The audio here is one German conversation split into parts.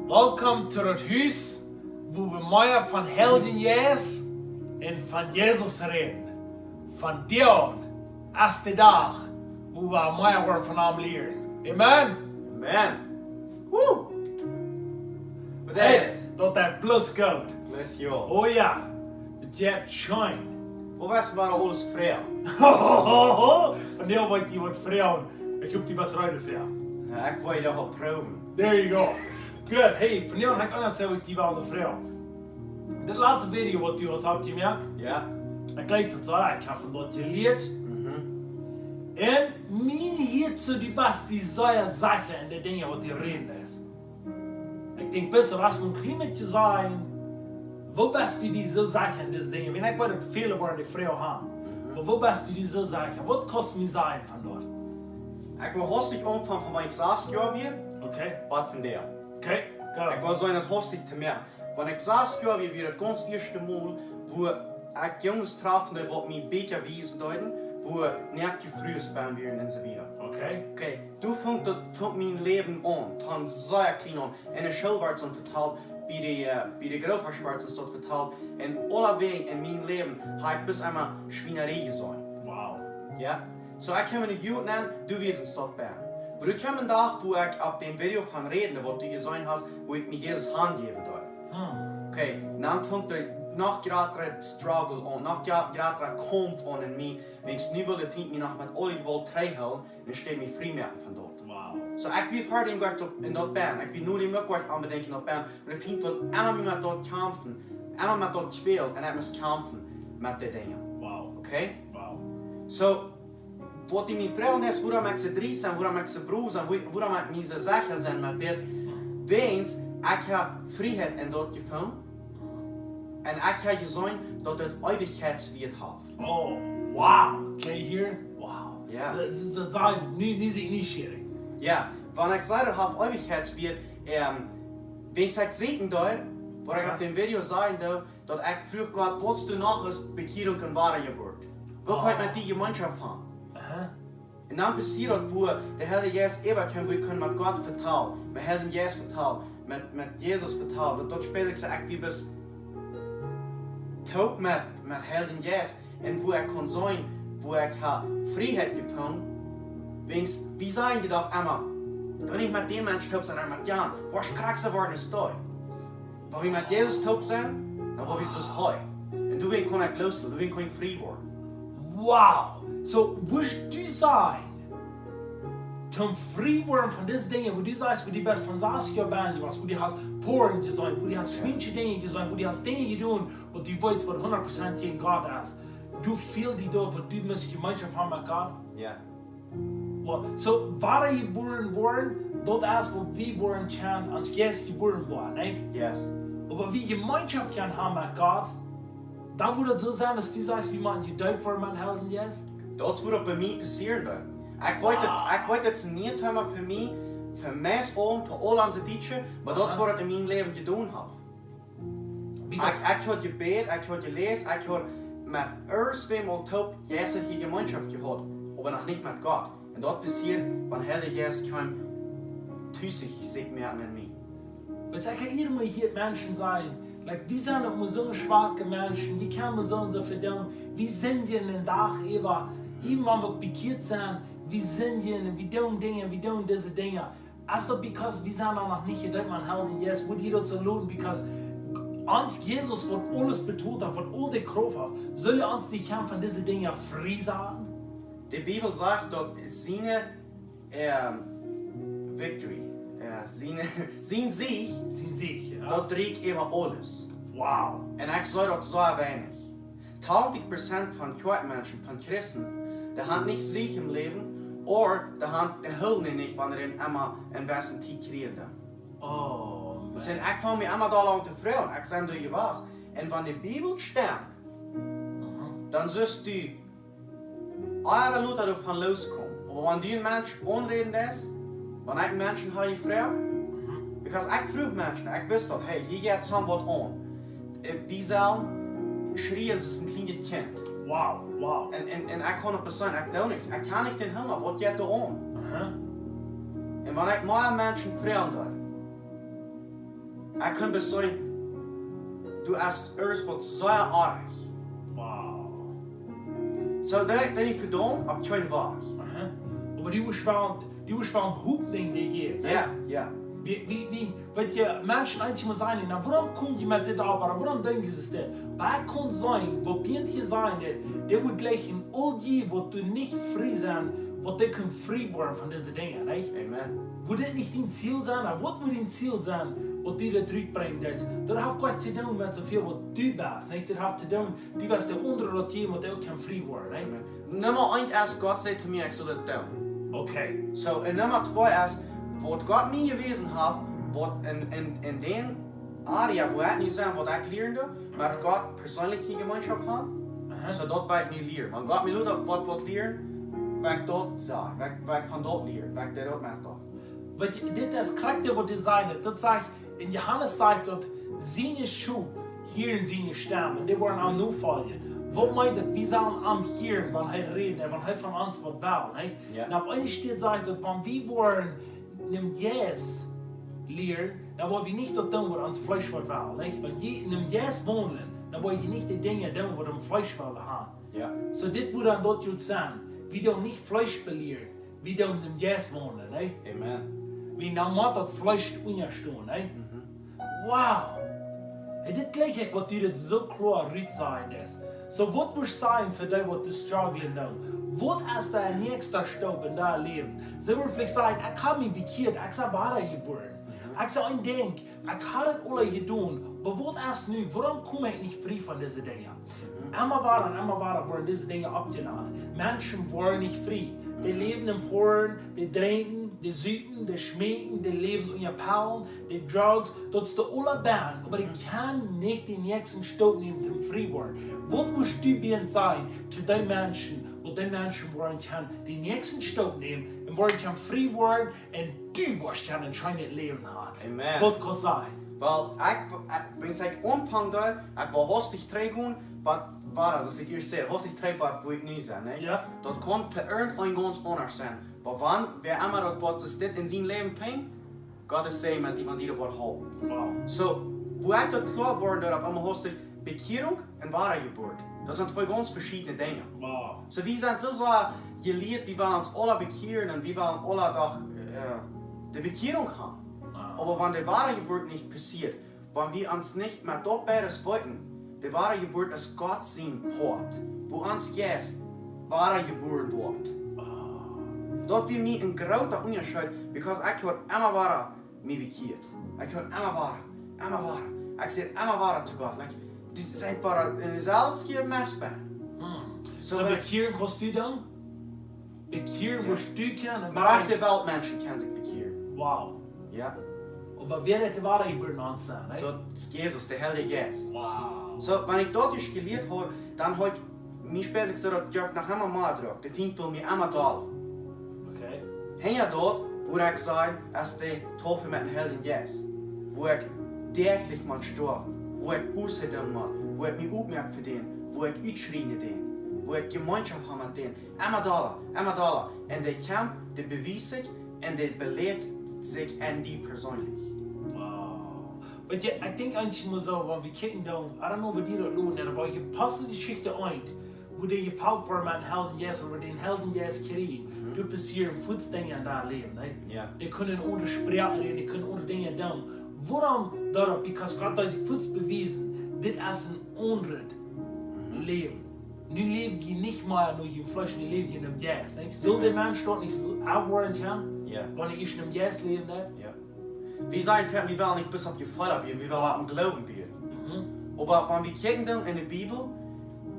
Welkom to het huis waar we Mea von Heilgen Geist en van Jesus reden. Van Dion als de dag waar we Mea worden van hem leren. Amen? Amen. Woo! Wat is het? Dat het plus goud. Bless you all. Oh ja, het jet shine. Hoe was het maar alles vrij? Van Dion wordt die wat vrouwen. Ik hoop die best rijden voor jou. Ja, ik wil je nog wel proeven. There you go. Good. Hey, van Dion ga ik anders zeggen die wel de vrouw. De laatste video wat u had opgemerkt. Ja. Ik kijk dat zo, ik heb van dat geleerd. En mij heeft zo die best die zaaie zaken en de dingen wat die reden is. Ik denk best als we een klimaatje zijn, wat best die zo zaken en deze dingen. Ik weet dat vele worden die vrouw gaan. Maar wat best die zo zaken? Wat kost mij zijn van dat? Ik wil hostig omvangen van mijn exaamsjob hier. Oké. Wat van der? Oké, go. Ik wil zo in het hostig te merken. Van exaamsjob hier weer het ganz eerste Mal, wo ik jongens trafen, die wat mij beter wezen deuten, wo niet gefrüht ben weer en zo weer. Oké. Oké, toen vond mijn leven aan, van zeer klein aan. En de schilwaard zo vertaald, bij de grofverspaard is dat vertaald. En alle wegen in mijn leven heb ik bis einmal Schweinerei gezien. Wauw. Ja? So ik heb een goed nemen, du wirst in stad bij. Maar ik heb een dag, wo ik op den Video van reden, wat du gezien hast, wo ik me Jezus hand geven doe. Oké, dan vond ik nog grotere struggle aan, nog grotere kampf aan in mij. Wens nu wil ik me nog met alle geweld terughouden en ik steek me vrij maken van dort. Wauw. So ik ben verder in dat baan. Ik ben nu ook wat aan bedenken in dat baan. Maar ik vind wel allemaal met dat kampen, allemaal met dat spelen en ik moet kampen met die dingen. Wauw. Oké? Wauw. So, wat die mijn vrouw is, waarom ik ze drie zijn, waarom ik ze broers zijn, waarom ik niet ze zeggen zijn met dit. Weens, ik heb vrijheid in dat gevoel. En ik heb gezien dat het eeuwigheidswert heeft. Oh, wauw. Kijk hier. Wauw. Ja. Dat is nu is het niet schierig. Ja, wanneer ik zei dat het eeuwigheidswert, weens ik zeker daar, waar ik op de video zei, dat ik vroeg had, wat du nog eens bekering en ware geworden. Wat kan ik met die gemeenschap gaan? En dan passiert dat, wo de Heilige Geist eeuwig kan, we kunnen met Gott vertrouwen, met Heilige Geist vertrouwen, met Jezus vertrouwen. Dat speel ik ze echt wie bis taub met Heilige Geist. En wo ik kan zijn, wo ik vrijheid gevonden. Wens, wie zijn je toch immer? Dan niet met die mensen taub zijn, maar met Jan, waar krijg ze worden stoi? Waar we met Jezus taub zijn, dan waar we zo hoi. En toen kan ik loslaten, toen kan ik vrij worden. Wauw. So, wisch du sein, zum frei worden von diesen Dingen, wo du sagst, wo die best von Saskia band was, wo die hast Poren gesehen, wo die hast schwinche Dinge gesehen, wo die hast Dinge getan, wo die weißt, was 100% gegen Gott ist. Du fühlst die dort, wo du musst Gemeinschaft haben mit Gott. Ja. Well, so, waar je geboren worden, dat is wo wir worden kann, als Geist geboren worden, nicht? Yes. Aber wie Gemeinschaft kann haben mit Gott, dann würde es so sein, dass du sagst, wie man gedeupt wordt met Heiligen Geist. Dat is wat bij mij passiert. Ik weet het niet helemaal voor mij, voor mij oom, voor al onze dieren, maar dat is wat ik in mijn leven gedaan heb. Ik had gebed, ik had gelezen, ik had met eerstwemaal top geestelijke gemeenschap gehad, maar nog niet met God. En dat passiert, wanneer Heilige Geest kwam, tussen zich merken in mij. Weet je, ik kan iedereen hier mensen zijn. Like, wie zijn het maar zo'n schwache mensen? Wie kunnen we zo veel doen? Wie zijn je in de dag even wanneer we bekeerd zijn? Wie zijn je en wie doen dingen, wie doen deze dingen? Als dat because we zijn er nog niet gedacht aan Heilige Geest, moet je dat zo doen, because ons Jezus wat alles betoeld heeft, wat al die kracht heeft, zullen ons niet gaan van deze dingen vrij zijn? De Bijbel zegt dat zijn victory, zijn sieg, ja. dat dreigt even alles. Wauw. En ik zei dat zo weinig. 80% van Christen, van Christen, die haben nicht sich im Leben, oder die haben die Hüllen nicht, wenn sie immer ein bisschen Zeit kriegen. Oh, man. Dus ik vond me immer da lang te vreugd. Ik zei, doe je was. En wanneer de Bijbel stemmt, dan zult u alle Leute ervan loskomen. Maar wanneer die een mens onredend is, wanneer ik mensen heb gevraagd, because ik vroeg mensen, ik wist dat, hey, hier gaat zo'n wat aan. Die zal schreien, ze is een klein kind. Wow. En ik kon het persoon, ik doe niet. Ik kan niet in helemaal, wat gaat er aan? En wanneer ik maar mensen vragen doe, Ich kann sagen, du hast erst was sehr arg. Wow. So, dat is gedaan op geen waar. Aber du wirst wel een Hauptding die hier. Ja, ja. Weet je, mensen eentje maar zijn, nou waarom kom je met dit op, waarom denken ze dit? Maar het kan zijn, wat bent je zijn, dat wordt gleich in al die, wat du niet vrij zijn, wat die kunnen vrij worden van deze dingen, niet? Amen. Moet dit niet dein Ziel zijn, en wat moet dein Ziel zijn, wat die dat terugbrengt? Dat heeft wat te doen met zoveel wat du bent, niet? Dat heeft te doen, die was de onder dat je wat ook kan vrij worden, niet? Nummer 1 is, God zei te mir, ik zal het doen. Oké. So, en nummer 2 is, wat God niet gewezen heeft, wat in den area waar ik niet zijn, wat ik leerde, maar God persoonlijke gemeenschap had, so dat wij niet leren. Want God wil dat wat leren, waar ik dat zei, waar ik van dat leer, waar ik dat ook met dat. Weet je, dit is karakter wat designen. Dat zegt, in Johannes zegt dat zijn Schub hier in zijn stem, en die worden aan nu volgen. Wat meint dat? Wir sollen am Hirn, wenn er redet, wenn er von uns was will, nicht? Ja. Und auf einer steht, sagt, dass wenn wir wollen, einem Yes lehren, dann wollen wir nicht das tun, was uns Fleisch will, nicht? Wenn wir in einem Yes wohnen, dann wollen wir nicht die Dinge tun, was uns Fleisch will haben. Ja. So, das wird dann dort gut sein. Wir dürfen nicht Fleisch belehren, wir dürfen in einem Yes wohnen, nicht? Amen. Wie dann muss das Fleisch unterstehen, nicht? Wow! En dit lijkt ik wat u het zo klaar uitzien is. So, wat moet zijn voor die wat du struggelen doen? Wat is de nächste stap in dat leven? Ze willen vielleicht zeggen, ik heb me bekeerd, ik zou waarheid geboren. Ik zou een denk, ik had het alle gedaan, maar wat is nu? Waarom kom ik niet vrij van deze dingen? Immer waren worden deze dingen opgeladen. Menschen worden niet vrij. Die leven in porn, die drinken, die zuipen, die schminken, die leben unter Palmen, die Drugs, dat is de alle baan. Maar ik kan niet de nächsten stap nemen zum frei worden. Wat moet du bien zijn zu den Menschen, wo die Menschen worden kann, die nächsten stap nemen en worden kann frei worden en du wirst kann ein schönes Leben haben. Amen. Wat kan zijn? Wel, wenn ich anfangen da, ich war hastig trägen, war also ich hier sehe, hastig trägen, wo ich nie sein, ne? Ja. Das kommt für irgendein ganz anders sein. Aber wann, wer immer das was es in sein Leben fängt, Gott ist sehen mit jemand, die das haben. Wow. So, wo ich das klar wurde, dass einmal hastig Bekehrung und Wiedergeburt. Das sind zwei ganz verschiedene Dinge. Wow. So, wir sind so gelehrt, wir wollen uns alle bekehren und wir wollen alle doch die Bekehrung haben. Aber wenn die wahre Geburt nicht passiert, wenn wir uns nicht mehr dort beides wollten, die wahre Geburt ist Gott sein Port, wo uns jetzt wahre Geburt wird. Dort wir mir ein großer Unterschied, weil ich habe immer wahre mich bekehrt. Ich habe immer wahre. Ich sehe immer wahre zu Gott. Das ist einfach ein seltsame Messbein. So bekehren kannst du dann? Bekehren musst du können? Maar echt de Weltmenschen können sich bekehren. Wow. Ja. Aber wer hätte wahre Geburt an sein, ne? Dat is Jezus, de Heilige Geist. Wow. So, wenn ich dort dus geleerd habe, dann habe ich mir später gesagt, ich nach immer mal drauf. Der Feind will mir immer da. Okay. Hier dort, wo ich sage, dass die Taufe mit dem Heiligen Geist, wo ich täglich mal gestorben, wo ich Buße tun mal, wo ich mich aufmerke für den, wo ich ausschreie den, wo ich Gemeinschaft habe mit denen. Immer da. Und der Kampf, der beweist sich und der belebt sich an die persönlich. Wow. Weet je, ik denk eigenlijk maar zo, want we kijken dan, I don't know wat die dat doen, maar je past die Geschichte uit, wo die gepaukt worden met een Heiligen Geist, oder den Heiligen Geist kriegen. Du passieren Voetsdingen in dein Leben, ne? Ja. Die können ohne Sprache reden, die können ohne Dinge tun. Warum darauf? Because Gott hat sich Voets bewiesen, das ist ein anderes Leben. Nu leben die nicht mehr nur im Fleisch, nu leben die in dem Geist. Soll der Mensch dort nicht so aufhören können, Ja. wenn ich in dem Geist leben darf? Ja. Wir sagen, wir wollen nicht bis auf die Feuer bieten, wir wollen am Glauben bieten. Aber wenn wir kijken in der Bibel,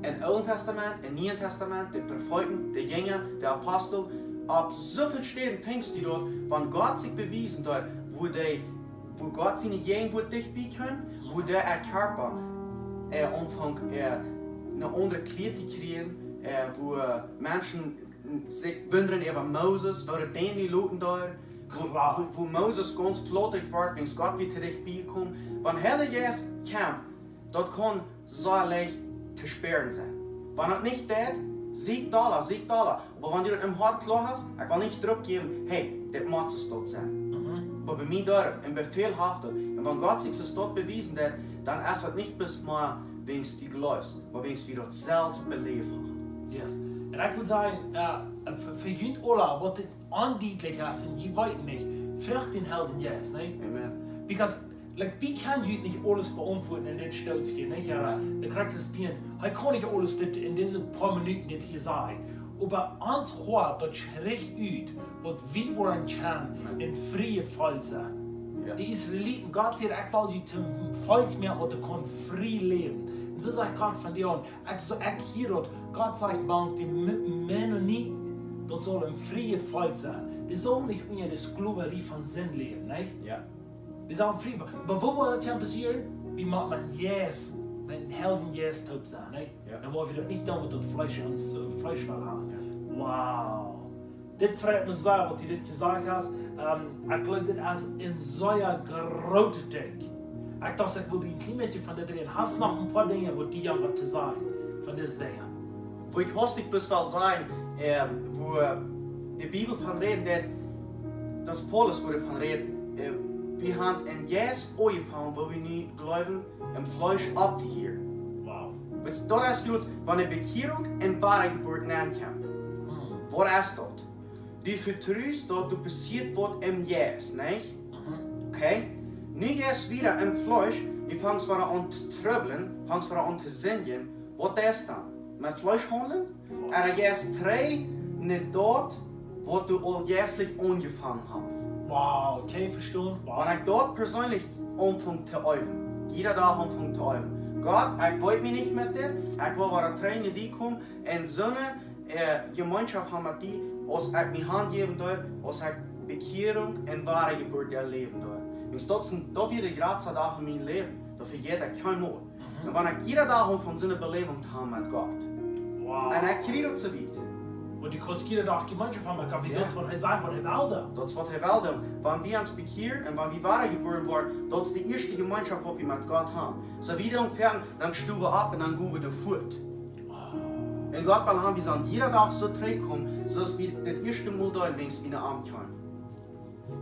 im Alten Testament, im Neuen Testament, die Propheten, die Jünger, die Apostel, auf so vielen Stellen findest du dort, wenn Gott sich bewiesen hat, wo Gott seine Jünger dich bieten kann, wo der Körper anfängt, eine andere Kleidung zu kriegen, wo Menschen sich wundern über Moses, wo die Leute da, wo Moses ganz flottig war, wenn Gott wieder dich beikommt. Wenn Heilige Geist kommt, dort kann so leicht zu sperren sein. Wenn es nicht tut, sieg da. Aber wenn du das im Hart klar hast, ich will nicht Druck geben, hey, das muss es dort sein. Aber bei mir dort, ein Befehlhafter. Und wenn Gott sich das dort bewiesen hat, dann ist es nicht bis mal, wenn es die läuft, aber wenn es wieder selbst belebt hat. Yes. Und ich würde sagen, für jeden alle, was das andienlich ist, und je weit nicht, für den Heiligen Geist, ne? Amen. Because, like, wie kann ich nicht alles beantworten in den Stolz hier, nicht? Ja, der kriegt das Bild, ich kann nicht alles in diesen paar Minuten das hier sagen. Aber uns hört, das spricht aus, was wir wollen können, in Frieden voll sein. Ja. Die Israeliten, Gott sagt, ich will die zum Volk mehr, wo du frei leben. Und so sagt Gott von dir an, ich hier, Gott sagt, die Mennoniten, das soll im Frieden voll sein. Die sollen nicht unter der Sklaverei von Sinn leben, nicht? Ja. Die sollen Frieden. Aber wo war das passieren? Wie macht man Yes, mit dem Heiligen Geist taub sein, nicht? Ja. Dann wollen wir das nicht tun, mit das Fleisch uns Fleisch haben. Ja. Wow. Das freut mich sehr, was du das gesagt hast. Ich glaube, das ist ein sehr großes Ding. Ich dachte, ich will dir ein klein bisschen von dir reden. Hast du noch ein paar Dinge, die dir was zu sagen von diesen Dingen? Wo ich hostig bis will sein, wo die Bibel von redet, das Paulus wurde von redet, wir haben ein Jes angefangen, wo wir nicht glauben, im Fleisch abzuhören. Wow. Dort ist gut, wenn eine Bekehrung in wahre Geburt nennt kann. Was ist dort? Die vertraust dort, du passiert wird im Jes, nicht? Okay? Nicht erst wieder im Fleisch, die fangst wieder an zu tröbeln, fangst wieder an zu singen. Was ist dann? Mit Fleisch handeln? Er erst drei nicht dort, wo du alljährlich angefangen hast. Wow, okay, verstehen? Wow. Wenn ich dort persönlich anfange zu üben, jeder da anfange zu üben. Gott, ich wollte mich nicht mit dir, ich will wieder Tränen die kommen, in so eine Gemeinschaft haben mit dir, als ich mich handgeben soll, als ich Bekehrung und wahre Geburt erleben soll. Und das sind da wieder Grazie da in meinem Leben, dafür jeder kein Mut. Und wenn ich jeder da von so einer Belebung habe mit Gott, Wow. und ich kriege das zu bieten. Und die kannst jeder Tag Gemeinschaft haben, wie Ja. das, was er sagt, was er will. Das ist was er will. Wenn wir uns bekehren und wenn wir wahre geboren worden, das ist die erste Gemeinschaft, die wir mit Gott haben. So wieder entfernen, dann stehen wir ab und dann gehen wir fort. Und Gott will haben, wir sollen jeder Tag so zurückkommen, sodass wir das erste Mal dort wenigstens wieder ankommen.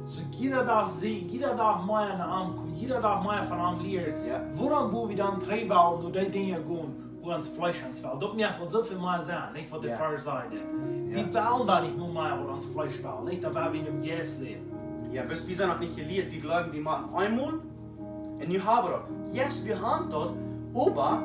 So jeder Tag sehen, jeder Tag mehr in den Arm kommen, jeder Tag mehr von einem lernen. Ja. Wo wir dann drei wollen und die Dinge gehen, wo uns Fleisch ans will. Das merkt so viel mehr sein, nicht, was der Ja. Pfarrer sagt. Ja. Wir wollen da nicht nur mehr, wo uns Fleisch will, nicht, da wir in dem Yes leben. Ja, bis wir sind noch nicht gelehrt, wir glauben, wir machen einmal und nu haben wir das. Yes, wir haben das, aber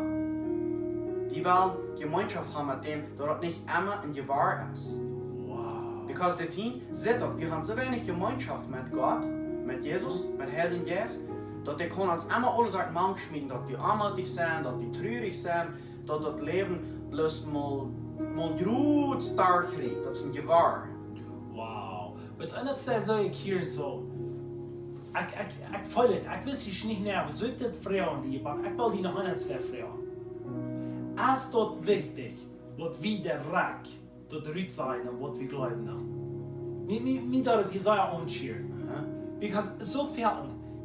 wir wollen Gemeinschaft haben mit dem, dass das nicht immer ein Gewahr ist. Wow. Because der Feind sieht doch, wir haben so wenig Gemeinschaft mit Gott, mit Jesus, mit Heiligen Geist, dass der kann uns immer alles aus dem Magen schmieden, dass wir armelig sind, dass wir traurig sind, dass das Leben bloß mal gut stark kriegt, das ist ein Gewahr. Wow. Jetzt anders der so ich hier so. Ich fühle es, ich weiß ich nicht näher, was soll das Frauen die, aber ich will die noch anders der Frau. Ist das wichtig, was wir direkt dort sein und was wir glauben? Mir darf ich sagen, unschieren. Because so viel,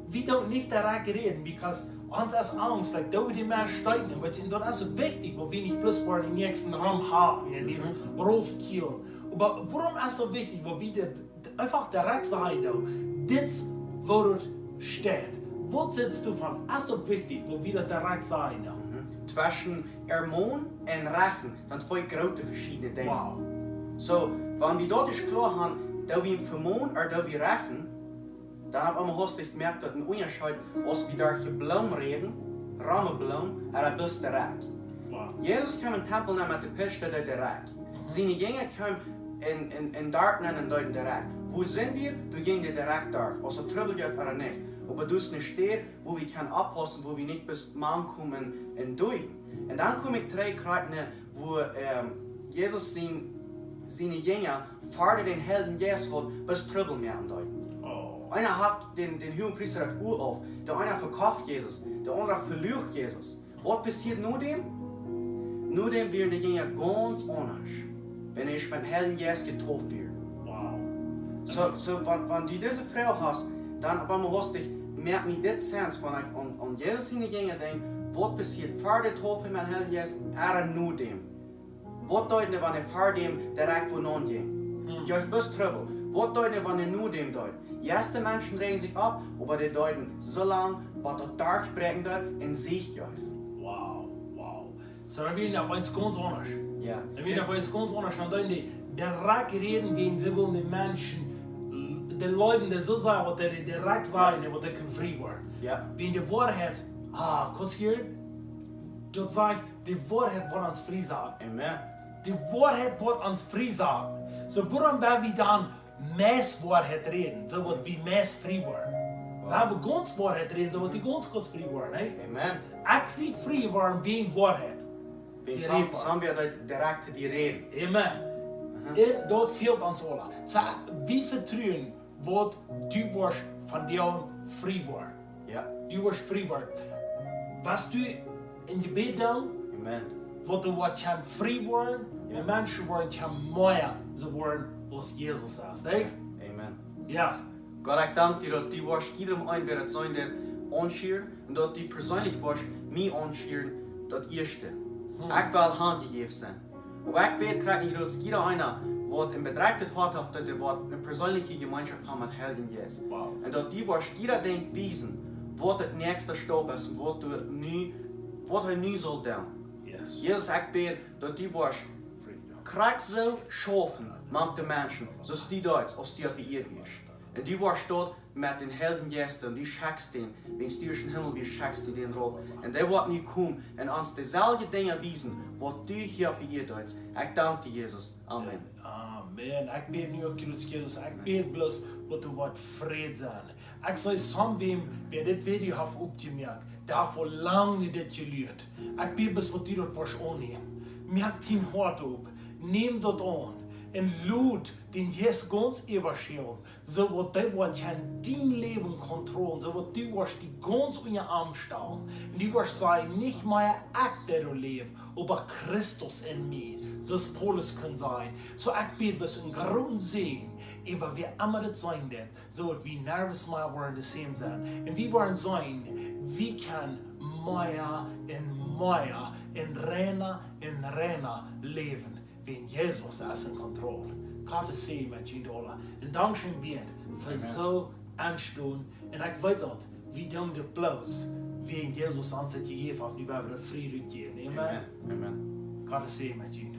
wir dürfen nicht direkt reden, because uns ist Angst, like, da wir die mehr steigen, weil das ist so wichtig, wo wir nicht bloß vor den nächsten Raum haben, in den Raufkiel. Aber warum ist das wichtig, wo wir einfach direkt sagen, das, wo dort steht, wo sitzt du von, ist das wichtig, wo wir direkt sagen? Zwischen Ermon und Rechen sind zwei große verschiedene Dinge. Wow. So, wenn wir dort ist klar haben, da wir Vermon oder da wir Rechen, dann haben wir hostig gemerkt, dass ein Unterschied, als wir da Blumen reden, Rahmenblumen, er bist direkt. Wow. Jesus kam in den Tempel mit der Piste direkt. Seine Jünger kamen in Darten und deuten direkt. Wo sind wir? Du gehst direkt durch. Also Trübel geht oder nicht. Aber du bist nicht stehen, wo wir können abpassen, wo wir nicht bis Mann kommen und durch. Und dann kommen drei Kreisen, wo Jesus seine Jünger vor den Heiligen Geist hat, bis Trübel mehr andeuten. Einer hat den Hohenpriester das Uhr auf, der eine verkauft Jesus, der andere verlügt Jesus. Was passiert nur dem? Nur dem werden die Jünger ganz anders, wenn ich mit dem Heiligen Geist getauft werde. Wow. So, wenn du diese Frau hast, dann aber hast dich, merkt mir das Sens, wenn ich an Jesus seine Jünger denke, was passiert vor der Taufe mit dem Heiligen Geist, nur dem. Was deuten, wenn er vor dem direkt von nun ging? Ich habe bis Trübel. Was deuten, wenn ihr nur dem deuten? Die ersten Menschen regen sich ab, aber die deuten so lange, was der Tag bringen dort in sich geht. Wow, wow. So, dann werden wir bei uns ganz anders. Ja. Dann werden wir bei uns ganz anders. Dann deuten die direkt reden, wie sie wollen die Menschen, die Leute, die so sagen, was die direkt sagen, was die können frei werden. Ja. Wie in der Wahrheit, kannst du hier, dort sagt, die Wahrheit wird uns frei sagen. Amen. Die Wahrheit wird uns frei sagen. So, warum werden wir dann mehr Wahrheit reden, so wird wie mehr frei werden? Wenn wir ganz Wahrheit reden, so wird die ganz frei werden. Nicht? Amen. Ich sehe frei werden wegen Wahrheit. So haben wir direkt die Reden. Amen. Und dort fehlt uns alle. So, wie vertrauen, wird du wirst von dir frei werden? Ja. Du wirst frei werden. Was du in die Gebet tun, Amen. wird du frei werden, Ja. und Menschen werden mehr so werden, was Jesus sagt. Nicht? Amen. Yes. Gott, ich danke dir, dass du wirst jedem ein, der sein wird, anschieren und dass du persönlich wirst, mich anschieren, das Erste. Ich will handgegeben sein. Und ich bete gerade nicht, dass jeder einer, der in Bedrängnis hat, auf der eine persönliche Gemeinschaft haben mit Heiligen Geist. Wow. Und dass du wirst jeder denkt wiesen, was der nächste Stopp ist und was er nie soll tun. Yes. Jesus, ich bete, dass du wirst Freedom. Kraxel schaffen mit den Menschen, so die dort, als die beirrt wirst. Und die warst dort mit den Heiligen Geist und die schackst den, wegen stürischen Himmel, wie schackst du den drauf. Und der wird nicht kommen und uns dieselbe Dinge wiesen, was du hier beirrt hast. Ich danke dir, Jesus. Amen. Amen. Ich bete nicht auch, Jesus. Ich bete bloß, dass du wird Frieden sein. Ich soll samen wem, wer das Video hat aufgemerkt, der hat vor lange nicht das gelehrt. Ich bete bloß, dass du das wirst annehmen. Merk dein Hart auf. Nimm das an. Und lud den Jesus ganz überscheren, so wird der dein Leben kontrollieren, so wird du die ganz in ihr Arm stellen. Und du wirst sagen, nicht mehr ich, der du lebst, aber Christus in mir, so es Paulus kann sein. So ich bin bis in Grund sehen, aber wir immer das sein wird, so wird wie nervös mal wollen das same sein. Und wir wollen sein, wie kann mehr in Renner leben. Wenn Jesus ist in Kontrolle. Gottes Segen mit Ihnen alle. Und Dankeschön Bient für so anstehen. Und ich weiß auch, wie tun das bloß, wenn Jesus uns das gegeben hat, und wir werden Frieden geben. Amen. Amen. Gottes Segen mit Ihnen.